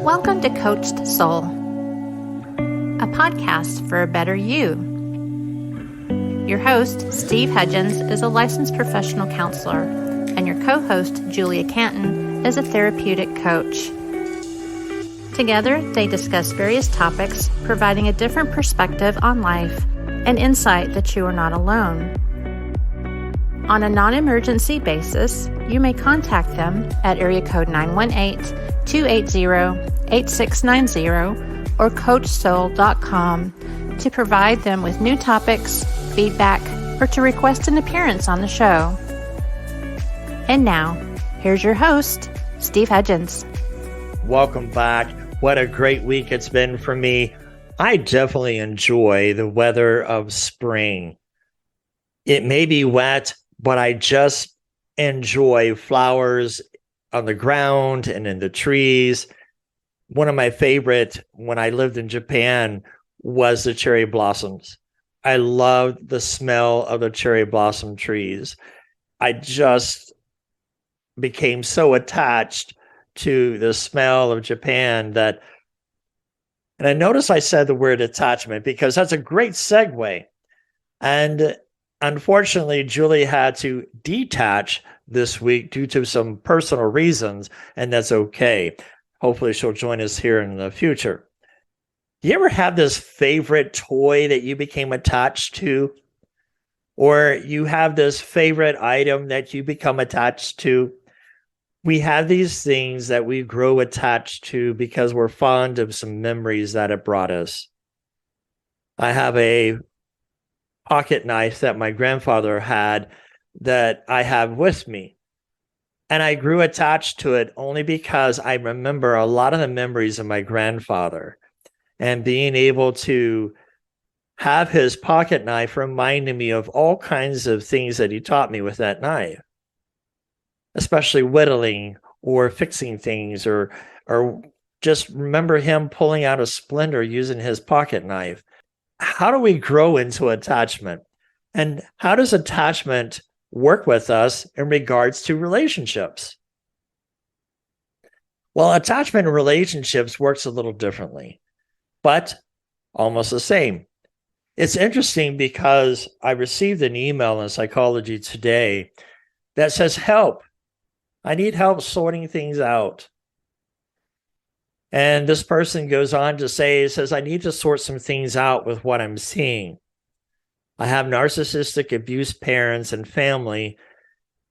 Welcome to Coached Soul, a podcast for a better you. Your host, Steve Hudgens, is a licensed professional counselor, and your co-host, Julia Canton, is a therapeutic coach. Together, they discuss various topics, providing a different perspective on life and insight that you are not alone. On a non-emergency basis, you may contact them at area code 918-280-8690 or coachsoul.com to provide them with new topics, feedback, or to request an appearance on the show. And now, here's your host, Steve Hudgens. Welcome back. What a great week it's been for me. I definitely enjoy the weather of spring. It may be wet, but I just enjoy flowers on the ground and in the trees. One of my favorite when I lived in Japan was the cherry blossoms. I loved the smell of the cherry blossom trees. I just became so attached to the smell of Japan and I notice I said the word attachment because that's a great segue. And unfortunately, Julie had to detach this week due to some personal reasons, and that's okay. Hopefully she'll join us here in the future. Do you ever have this favorite toy that you became attached to? Or you have this favorite item that you become attached to? We have these things that we grow attached to because we're fond of some memories that it brought us. I have a pocket knife that my grandfather had that I have with me. And I grew attached to it only because I remember a lot of the memories of my grandfather and being able to have his pocket knife reminded me of all kinds of things that he taught me with that knife, especially whittling or fixing things or just remember him pulling out a splinter using his pocket knife. How do we grow into attachment? And how does attachment work with us in regards to relationships? Well, attachment in relationships works a little differently, but almost the same. It's interesting because I received an email in Psychology Today that says, help. I need help sorting things out. And this person goes on to say, says, I need to sort some things out with what I'm seeing. I have narcissistic abuse parents and family,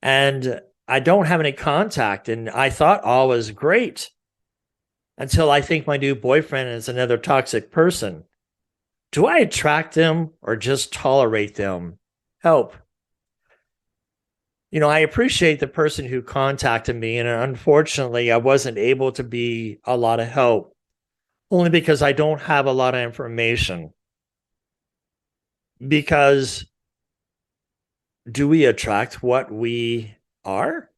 and I don't have any contact. And I thought all was great until I think my new boyfriend is another toxic person. Do I attract them or just tolerate them? Help. You know, I appreciate the person who contacted me, and unfortunately, I wasn't able to be a lot of help, only because I don't have a lot of information. Because do we attract what we are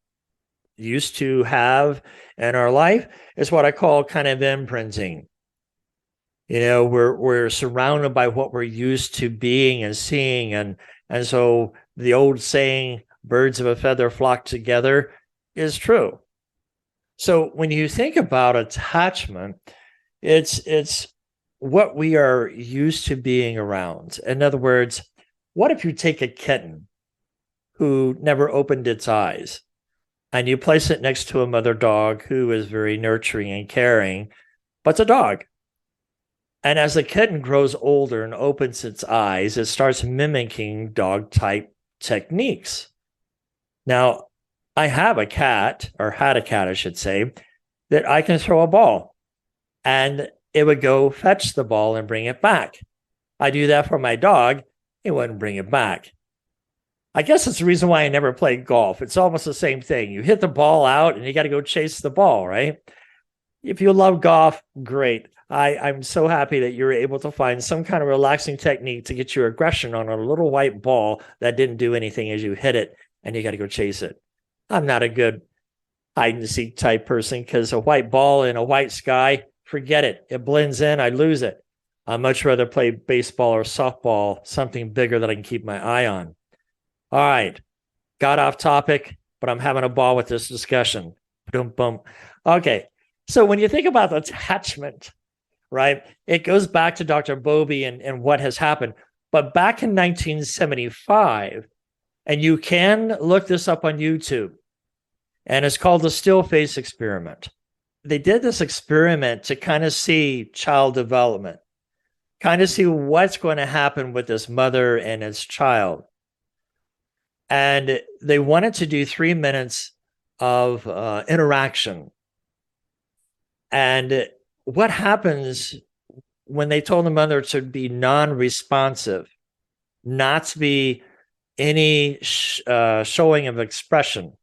used to have in our life? It's what I call kind of imprinting. You know, we're surrounded by what we're used to being and seeing, and so the old saying, birds of a feather flock together, is true. So when you think about attachment, it's what we are used to being around. In other words, what if you take a kitten who never opened its eyes and you place it next to a mother dog who is very nurturing and caring, but it's a dog. And as the kitten grows older and opens its eyes, it starts mimicking dog type techniques. Now, I have a cat, or had a cat, I should say, that I can throw a ball and it would go fetch the ball and bring it back. I do that for my dog, it wouldn't bring it back. I guess it's the reason why I never played golf. It's almost the same thing. You hit the ball out and you got to go chase the ball, right? If you love golf, great. I'm so happy that you're able to find some kind of relaxing technique to get your aggression on a little white ball that didn't do anything as you hit it and you got to go chase it. I'm not a good hide and seek type person because a white ball in a white sky, forget it. It blends in, I lose it. I'd much rather play baseball or softball, something bigger that I can keep my eye on. All right. Got off topic, but I'm having a ball with this discussion. Boom, boom. Okay. So when you think about attachment, right, it goes back to Dr. Bowlby and what has happened. But back in 1975, and you can look this up on YouTube, and it's called the still face experiment. They did this experiment to kind of see child development, kind of see what's going to happen with this mother and its child. And they wanted to do 3 minutes of interaction. And what happens when they told the mother to be non-responsive, not to be any showing of expression?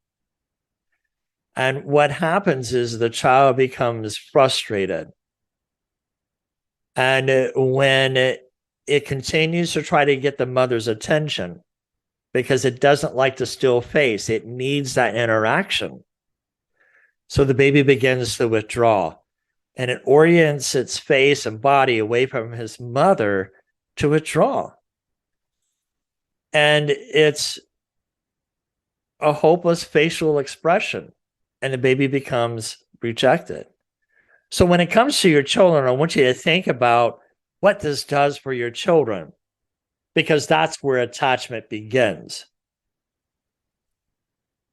And what happens is the child becomes frustrated. And when it continues to try to get the mother's attention, because it doesn't like the still face, it needs that interaction. So the baby begins to withdraw, and it orients its face and body away from his mother to withdraw. And it's a hopeless facial expression, and the baby becomes rejected. So when it comes to your children, I want you to think about what this does for your children, because that's where attachment begins.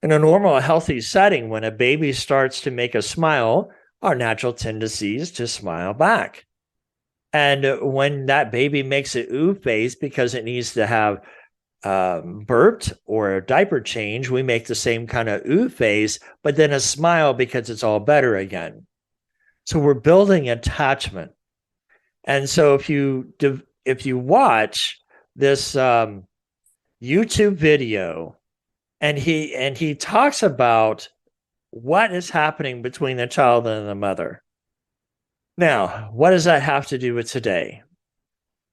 In a normal, healthy setting, when a baby starts to make a smile, our natural tendency is to smile back. And when that baby makes an ooh face because it needs to have burped or a diaper change, we make the same kind of ooh face, but then a smile because it's all better again. So we're building attachment. And so if you watch this YouTube video, and he talks about what is happening between the child and the mother. Now, what does that have to do with today?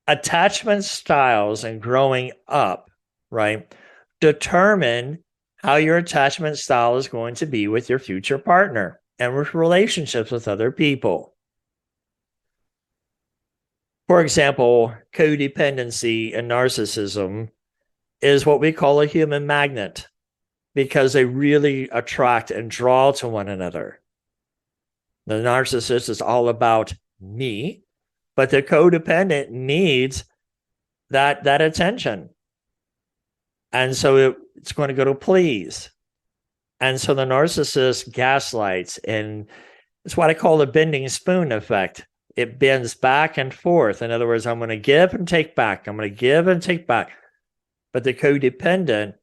Attachment styles and growing up, right, determine how your attachment style is going to be with your future partner and with relationships with other people. For example, codependency and narcissism is what we call a human magnet, because they really attract and draw to one another. The narcissist is all about me, but the codependent needs that attention. And so it's going to go to please. And so the narcissist gaslights, and it's what I call the bending spoon effect. It bends back and forth. In other words, I'm going to give and take back. I'm going to give and take back. But the codependent,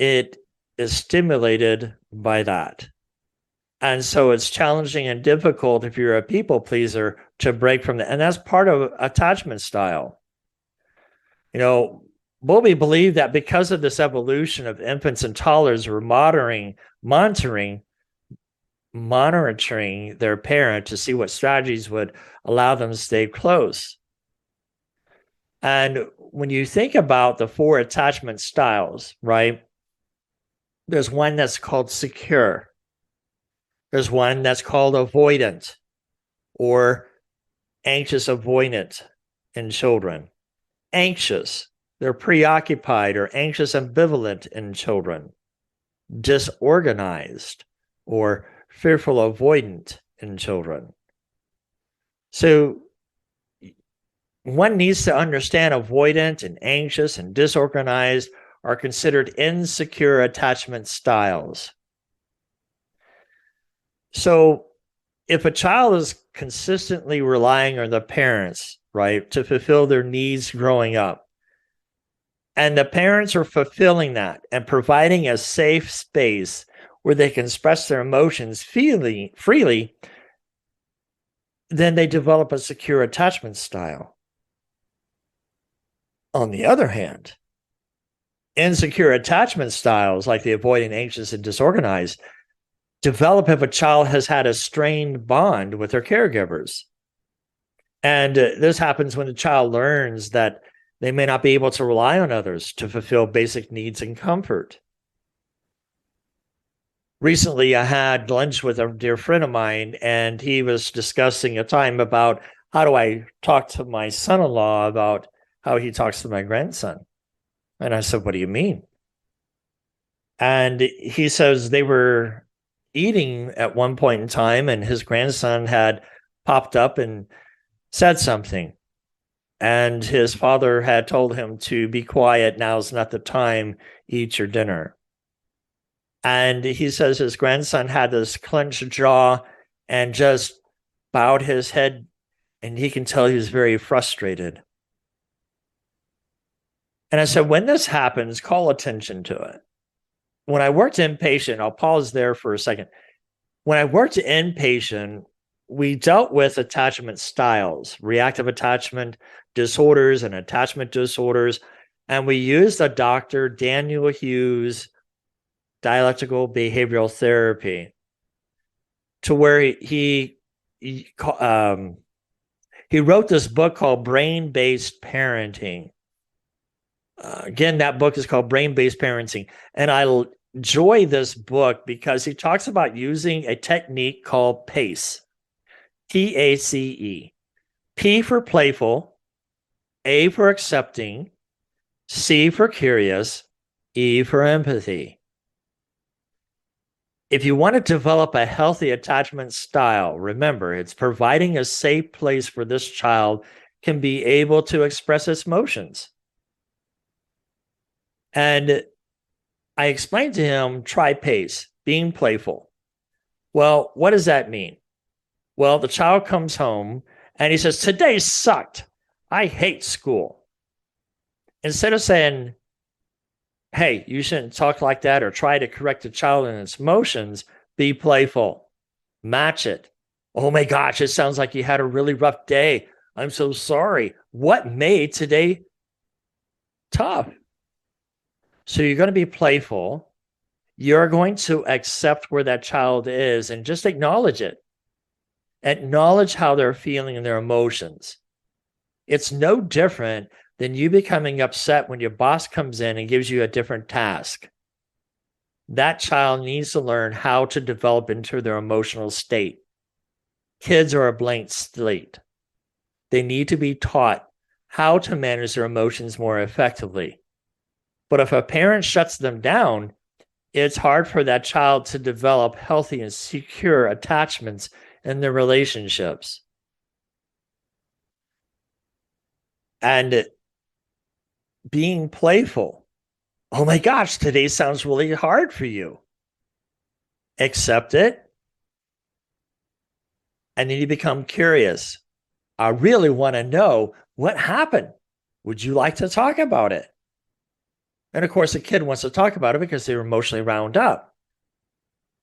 it is stimulated by that. And so it's challenging and difficult if you're a people pleaser to break from that. And that's part of attachment style. You know, Bowlby believed that because of this evolution of infants and toddlers were monitoring their parent to see what strategies would allow them to stay close. And when you think about the 4 attachment styles, right, there's one that's called secure. There's one that's called avoidant or anxious avoidant in children. Anxious, they're preoccupied or anxious ambivalent in children. Disorganized or fearful avoidant in children. So one needs to understand avoidant and anxious and disorganized are considered insecure attachment styles. So if a child is consistently relying on the parents, right, to fulfill their needs growing up, and the parents are fulfilling that and providing a safe space where they can express their emotions freely, then they develop a secure attachment style. On the other hand, insecure attachment styles like the avoidant, anxious, and disorganized develop if a child has had a strained bond with their caregivers. And this happens when the child learns that they may not be able to rely on others to fulfill basic needs and comfort. Recently, I had lunch with a dear friend of mine, and he was discussing a time about how do I talk to my son-in-law about how he talks to my grandson. And I said, what do you mean? And he says they were eating at one point in time, and his grandson had popped up and said something. And his father had told him to be quiet. Now's not the time. Eat your dinner. And he says his grandson had this clenched jaw and just bowed his head, and he can tell he was very frustrated. And I said, when this happens, call attention to it. When I worked inpatient, I'll pause there for a second. When I worked inpatient, we dealt with attachment styles, reactive attachment disorders and attachment disorders. And we used a Dr. Daniel Hughes dialectical behavioral therapy to where he wrote this book called Brain-Based Parenting. Again, that book is called Brain-Based Parenting. And I enjoy this book because he talks about using a technique called PACE, P-A-C-E. P for playful, A for accepting, C for curious, E for empathy. If you want to develop a healthy attachment style, remember, it's providing a safe place for this child can be able to express its emotions. And I explained to him, try PACE, being playful. Well, what does that mean? Well, the child comes home and he says, today sucked. I hate school. Instead of saying, hey, you shouldn't talk like that, or try to correct the child in its emotions, be playful. Match it. Oh my gosh, it sounds like you had a really rough day. I'm so sorry. What made today tough? So you're going to be playful. You're going to accept where that child is and just acknowledge it. Acknowledge how they're feeling and their emotions. It's no different than you becoming upset when your boss comes in and gives you a different task. That child needs to learn how to develop into their emotional state. Kids are a blank slate. They need to be taught how to manage their emotions more effectively. But if a parent shuts them down, it's hard for that child to develop healthy and secure attachments in their relationships. And being playful. Oh my gosh, today sounds really hard for you. Accept it. And then you become curious. I really want to know what happened. Would you like to talk about it? And of course, a kid wants to talk about it because they're emotionally wound up.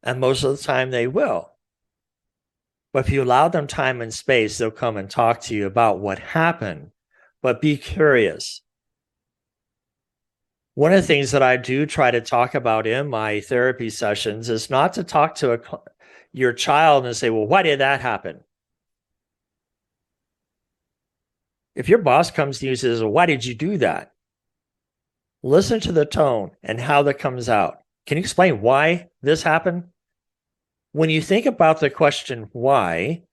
And most of the time they will. But if you allow them time and space, they'll come and talk to you about what happened. But be curious. One of the things that I do try to talk about in my therapy sessions is not to talk to your child and say, well, why did that happen? If your boss comes to you and says, well, why did you do that? Listen to the tone and how that comes out. Can you explain why this happened? When you think about the question why,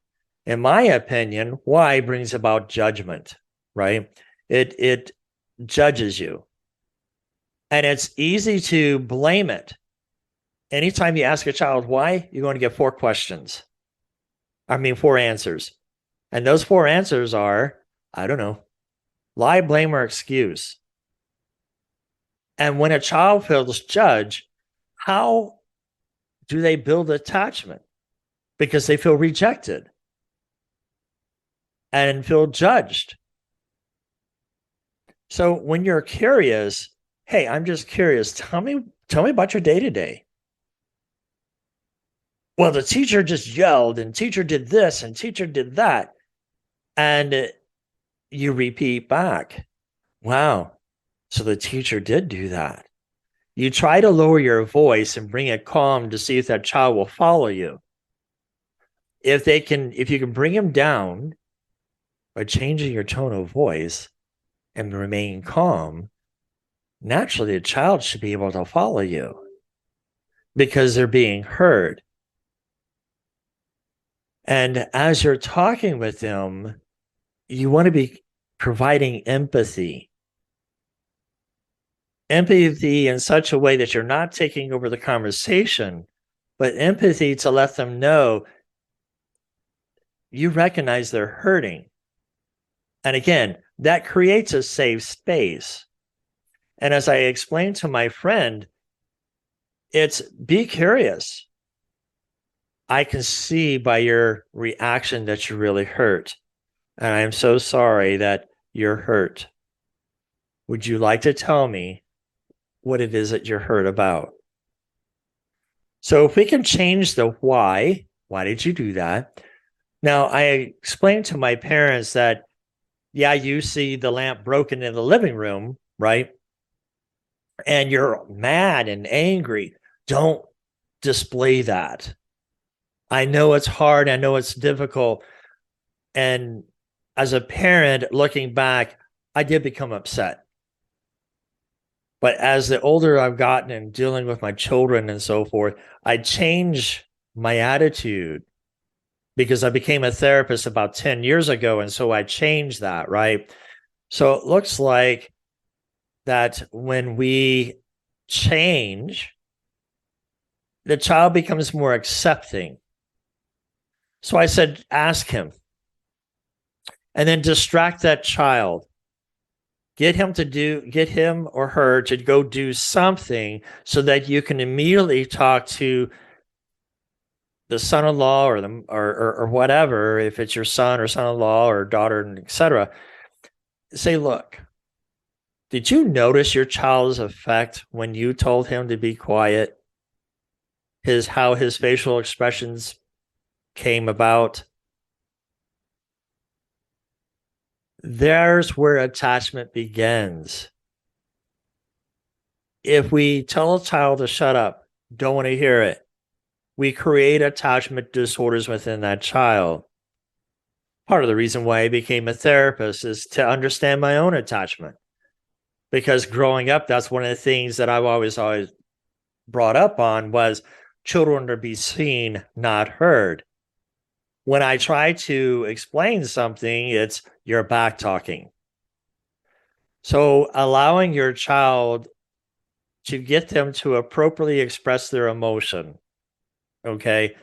in my opinion, why brings about judgment, right? It judges you. And it's easy to blame it. Anytime you ask a child why, you're going to get four answers. And those four answers are, I don't know, lie, blame, or excuse. And when a child feels judged, how do they build attachment? Because they feel rejected and feel judged. So when you're curious, hey, I'm just curious. Tell me about your day-to-day. Well, the teacher just yelled, and teacher did this, and teacher did that. And you repeat back. Wow. So the teacher did do that. You try to lower your voice and bring it calm to see if that child will follow you. If you can bring him down by changing your tone of voice and remain calm, naturally the child should be able to follow you because they're being heard. And as you're talking with them, you want to be providing empathy. Empathy in such a way that you're not taking over the conversation, but empathy to let them know you recognize they're hurting. And again, that creates a safe space. And as I explained to my friend, it's be curious. I can see by your reaction that you're really hurt. And I'm so sorry that you're hurt. Would you like to tell me what it is that you're hurt about? So if we can change the why did you do that? Now, I explained to my parents that, yeah, you see the lamp broken in the living room, right? And you're mad and angry. Don't display that. I know it's hard. I know it's difficult. And as a parent, looking back, I did become upset. But as the older I've gotten and dealing with my children and so forth, I changed my attitude because I became a therapist about 10 years ago. And so I changed that, right? So it looks like that when we change, the child becomes more accepting. So I said, ask him. And then distract that child. Get him or her to go do something so that you can immediately talk to the son-in-law or whatever, if it's your son or son-in-law or daughter, etc. Say, look, did you notice your child's effect when you told him to be quiet? How his facial expressions came about? There's where attachment begins. If we tell a child to shut up, don't want to hear it, we create attachment disorders within that child. Part of the reason why I became a therapist is to understand my own attachment. Because growing up, that's one of the things that I've always brought up on was children to be seen, not heard. When I try to explain something, it's you're back talking. So allowing your child to get them to appropriately express their emotion, okay?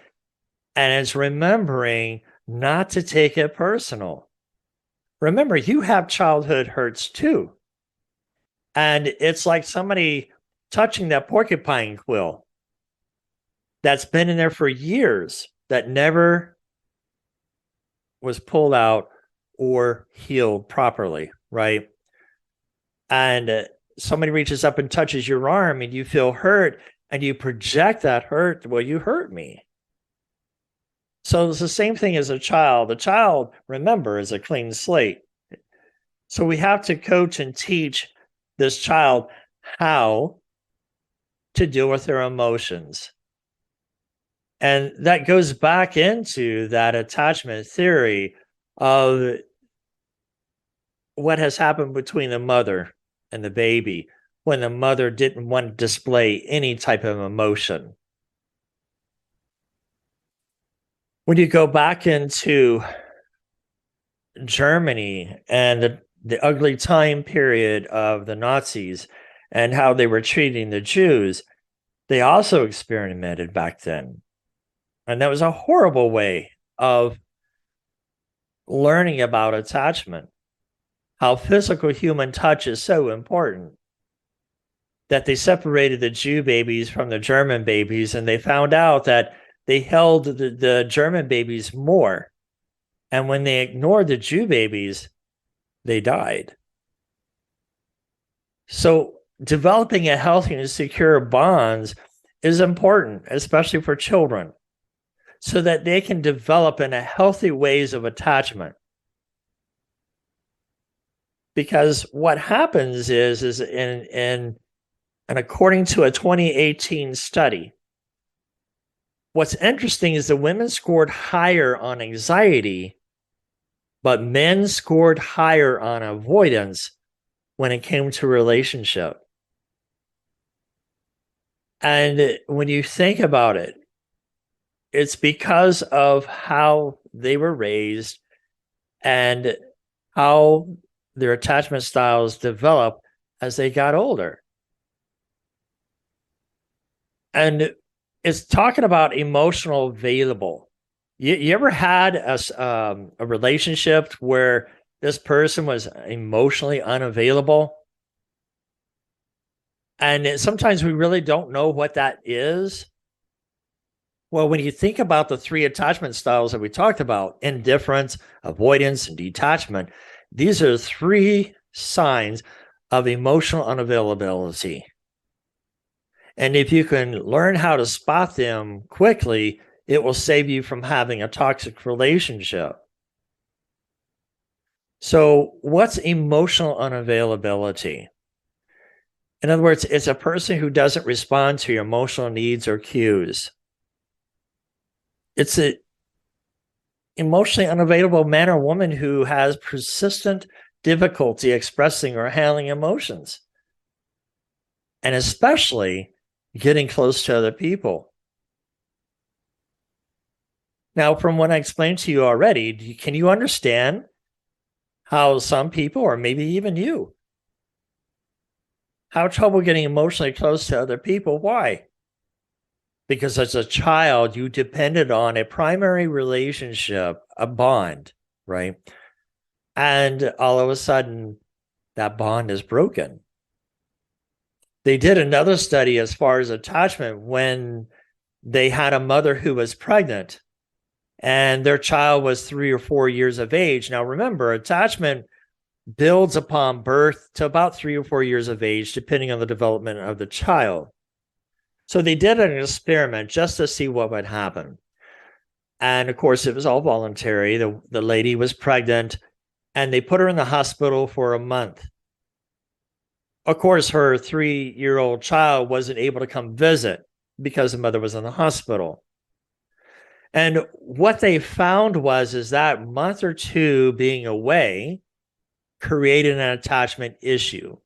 And it's remembering not to take it personal. Remember, you have childhood hurts too. And it's like somebody touching that porcupine quill that's been in there for years that never was pulled out or healed properly, right? And somebody reaches up and touches your arm and you feel hurt and you project that hurt. Well, you hurt me. So it's the same thing as a child. A child, remember, is a clean slate. So we have to coach and teach this child how to deal with their emotions. And that goes back into that attachment theory of what has happened between the mother and the baby when the mother didn't want to display any type of emotion. When you go back into Germany and the ugly time period of the Nazis and how they were treating the Jews, they also experimented back then. And that was a horrible way of learning about attachment, how physical human touch is so important, that they separated the Jew babies from the German babies, and they found out that they held the German babies more. And when they ignored the Jew babies, they died. So developing a healthy and secure bonds is important, especially for children, so that they can develop in a healthy ways of attachment. Because what happens is and according to a 2018 study, what's interesting is the women scored higher on anxiety, but men scored higher on avoidance when it came to relationship. And when you think about it, it's because of how they were raised and how their attachment styles developed as they got older. And It's talking about emotional available. You ever had a relationship where this person was emotionally unavailable? And sometimes we really don't know what that is. Well, when you think about the three attachment styles that we talked about, indifference, avoidance, and detachment, these are three signs of emotional unavailability. And if you can learn how to spot them quickly, it will save you from having a toxic relationship. So, what's emotional unavailability? In other words, it's a person who doesn't respond to your emotional needs or cues. It's an emotionally unavailable man or woman who has persistent difficulty expressing or handling emotions, and especially getting close to other people. Now, from what I explained to you already, can you understand how some people, or maybe even you, have trouble getting emotionally close to other people? Why? Because as a child, you depended on a primary relationship, a bond, right? And all of a sudden, that bond is broken. They did another study as far as attachment when they had a mother who was pregnant and their child was 3 or 4 years of age. Now, remember, attachment builds upon birth to about 3 or 4 years of age, depending on the development of the child. So they did an experiment just to see what would happen. And of course, it was all voluntary. The lady was pregnant and they put her in the hospital for a month. Of course, her 3-year-old child wasn't able to come visit because the mother was in the hospital. And what they found is that month or two being away created an attachment issue.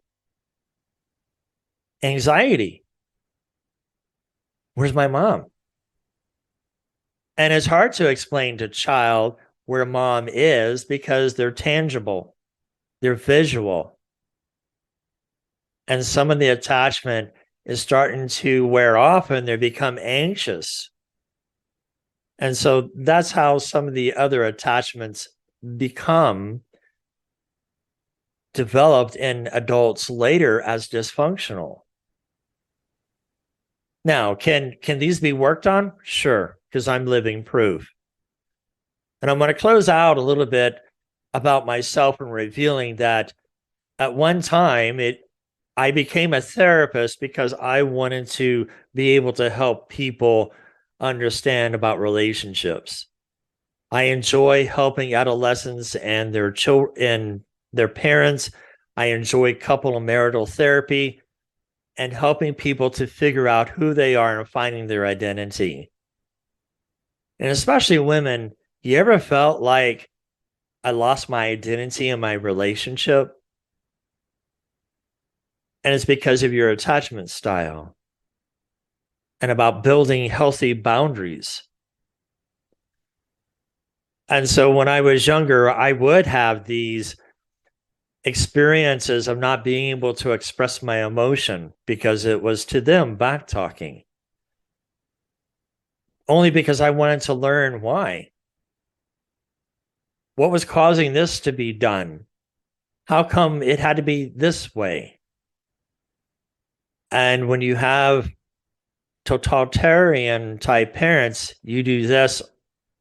Anxiety. Where's my mom? And it's hard to explain to a child where mom is because they're tangible, they're visual. And some of the attachment is starting to wear off and they become anxious. And so that's how some of the other attachments become developed in adults later as dysfunctional. Now, can these be worked on? Sure, because I'm living proof. And I'm going to close out a little bit about myself and revealing that at one time I became a therapist because I wanted to be able to help people understand about relationships. I enjoy helping adolescents and their children and their parents. I enjoy couple and marital therapy and helping people to figure out who they are and finding their identity. And especially women, you ever felt like I lost my identity in my relationship? And it's because of your attachment style and about building healthy boundaries. And so when I was younger, I would have these experiences of not being able to express my emotion because it was to them back talking. Only because I wanted to learn why. What was causing this to be done? How come it had to be this way? And when you have totalitarian type parents, you do this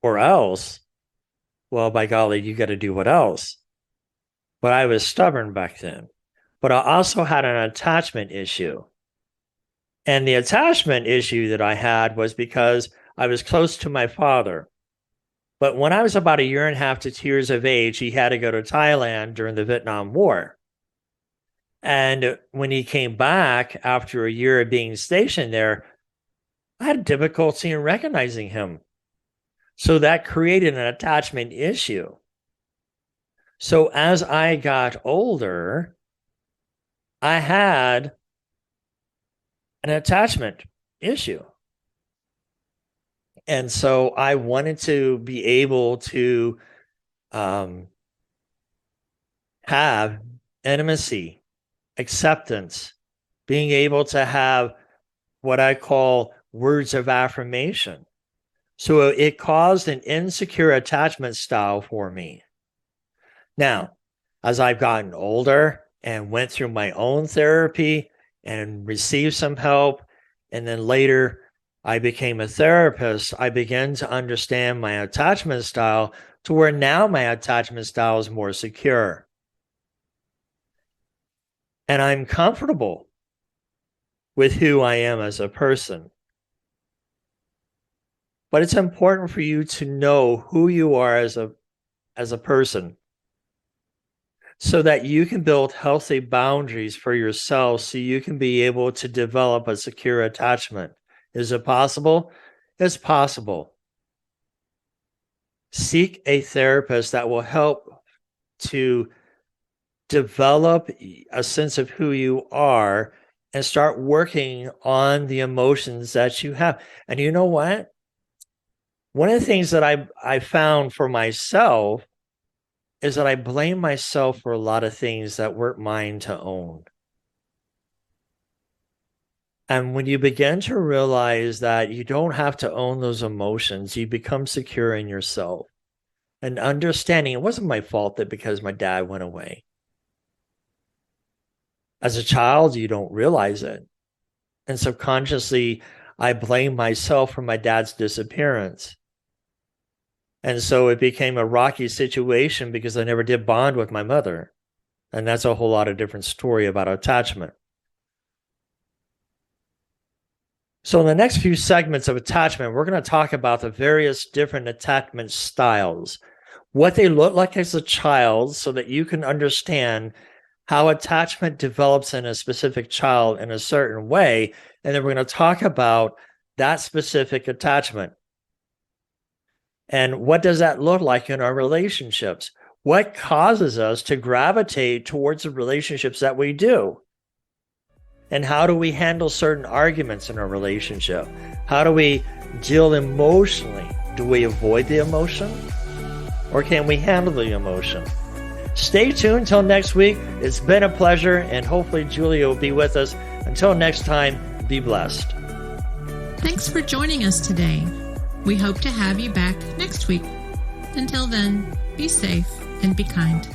or else. Well, by golly, you got to do what else? But I was stubborn back then. But I also had an attachment issue. And the attachment issue that I had was because I was close to my father. But when I was about 1.5 to 2 years of age, he had to go to Thailand during the Vietnam War. And when he came back after a year of being stationed there, I had difficulty in recognizing him. So that created an attachment issue. So as I got older, I had an attachment issue. And so I wanted to be able to have intimacy, acceptance, being able to have what I call words of affirmation. So it caused an insecure attachment style for me. Now, as I've gotten older and went through my own therapy and received some help, and then later I became a therapist, I began to understand my attachment style to where now my attachment style is more secure. And I'm comfortable with who I am as a person. But it's important for you to know who you are as a person so that you can build healthy boundaries for yourself so you can be able to develop a secure attachment. Is it possible? It's possible. Seek a therapist that will help to develop a sense of who you are and start working on the emotions that you have. And you know what? One of the things that I found for myself is that I blame myself for a lot of things that weren't mine to own. And when you begin to realize that you don't have to own those emotions, you become secure in yourself and understanding it wasn't my fault that because my dad went away. As a child, you don't realize it. And subconsciously, I blame myself for my dad's disappearance. And so it became a rocky situation because I never did bond with my mother. And that's a whole lot of different story about attachment. So in the next few segments of attachment, we're going to talk about the various different attachment styles, what they look like as a child so that you can understand how attachment develops in a specific child in a certain way. And then we're going to talk about that specific attachment. And what does that look like in our relationships? What causes us to gravitate towards the relationships that we do? And how do we handle certain arguments in our relationship? How do we deal emotionally? Do we avoid the emotion? Or can we handle the emotion? Stay tuned until next week. It's been a pleasure, and hopefully Julia will be with us. Until next time, be blessed. Thanks for joining us today. We hope to have you back next week. Until then, be safe and be kind.